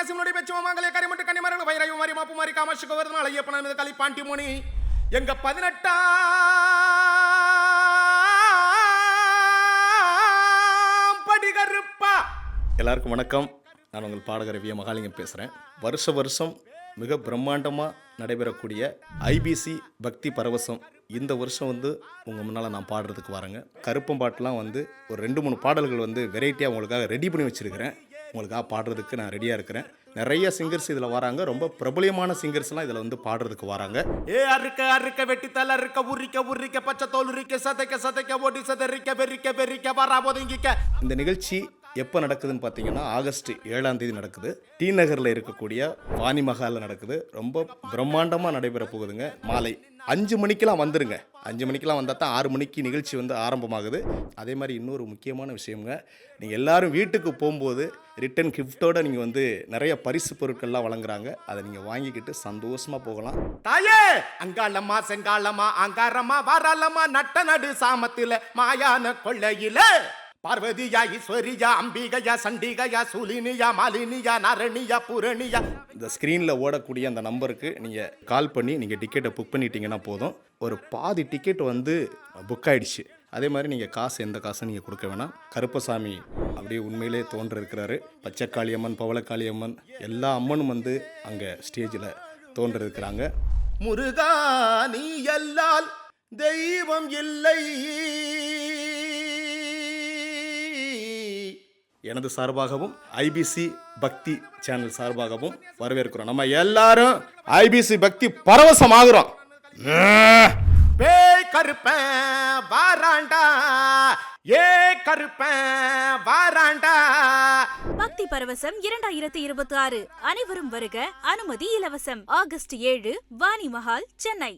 சிவனுடைய பெச்சுவ மாங்கலே கரிமட்டு கன்னிமரங்கள் வைரவி மாரி மாப்பு மாரி காமாட்சி கோவர்தனால ஐயப்பன மீது களி பாண்டி மோனி எங்க 18ஆம் படிகருப்பா. எல்லாருக்கும் வணக்கம். நான் உங்கள் பாடகர் வி மகாலிங்கம் பேசுகிறேன். வருஷம் மிக பிரம்மாண்டமாக நடைபெறக்கூடிய ஐபிசி பக்தி பரவசம் இந்த வருஷம் உங்கள் முன்னால் நான் பாடுறதுக்கு வரேங்க. கருப்பம் பாட்டெலாம் ஒரு 2-3 பாடல்கள் வெரைட்டியாக உங்களுக்காக ரெடி பண்ணி வச்சுருக்கிறேன். உங்களுக்காக பாடுறதுக்கு நான் ரெடியாக இருக்கிறேன். நிறைய சிங்கர்ஸ் இதில் வராங்க. ரொம்ப பிரபலியமான சிங்கர்ஸ்லாம் இதில் பாடுறதுக்கு வராங்க. அறுக்க வெட்டி தலை அறுக்க உரிக்க பச்சை தோல் உரிக்க சதைக்க ஓட்டி சதறிக்க வெறிக்க வரா ஒதுங்கிக்க. இந்த நிகழ்ச்சி எப்போ நடக்குதுன்னு பார்த்தீங்கன்னா ஆகஸ்ட் 7ஆம் தேதி நடக்குது. டி நகரில் இருக்கக்கூடிய வாணி மஹாலில் நடக்குது. ரொம்ப பிரம்மாண்டமாக நடைபெற போகுதுங்க. மாலை 5 மணிக்கெலாம் வந்துடுங்க. 5 மணிக்கெலாம் வந்தால் தான் 6 மணிக்கு நிகழ்ச்சி ஆரம்பமாகுது. அதே மாதிரி இன்னொரு முக்கியமான விஷயங்க, நீங்கள் எல்லோரும் வீட்டுக்கு போகும்போது ரிட்டன் கிஃப்டோடு நீங்கள் நிறைய பரிசு பொருட்கள்லாம் வழங்குறாங்க. அதை நீங்கள் வாங்கிக்கிட்டு சந்தோஷமாக போகலாம். தாயே அங்காளம்மா செங்காளம்மா அங்காரம்மா வாராளம்மா நட்ட நடு சாமத்தில் மாயான கொள்ளையில பார்வதியா ஈஸ்வரியா அம்பிகையா சண்டிகையா சூலினியா மாலினியா நரணியா பூரணியா. இந்த ஸ்க்ரீனில் ஓடக்கூடிய அந்த நம்பருக்கு நீங்கள் கால் பண்ணி நீங்கள் டிக்கெட்டை புக் பண்ணிட்டீங்கன்னா போதும். ஒரு பாதி டிக்கெட் புக் ஆகிடுச்சு. அதே மாதிரி நீங்கள் எந்த காசும் நீங்கள் கொடுக்க வேணாம். கருப்பசாமி அப்படியே உண்மையிலே தோன்றிருக்கிறாரு. பச்சைக்காளியம்மன் பவளக்காளியம்மன் எல்லா அம்மனும் அங்கே ஸ்டேஜில் தோன்றிருக்கிறாங்க. முருகா நீ எல்லால் தெய்வம் இல்லை. எனது சார்பாகவும் ஐபிசி பக்தி சேனல் சார்பாகவும் வரவேற்கிறோம். நம்ம எல்லாரும் ஐபிசி பக்தி பரவசம் ஆகுறோம். கருப்பன் வாராண்டா ஏ கருப்பன் வாராண்டா. பக்தி பரவசம் 2026 அனைவரும் வருக. அனுமதி இலவசம். ஆகஸ்ட் 7 வாணி மஹால், சென்னை.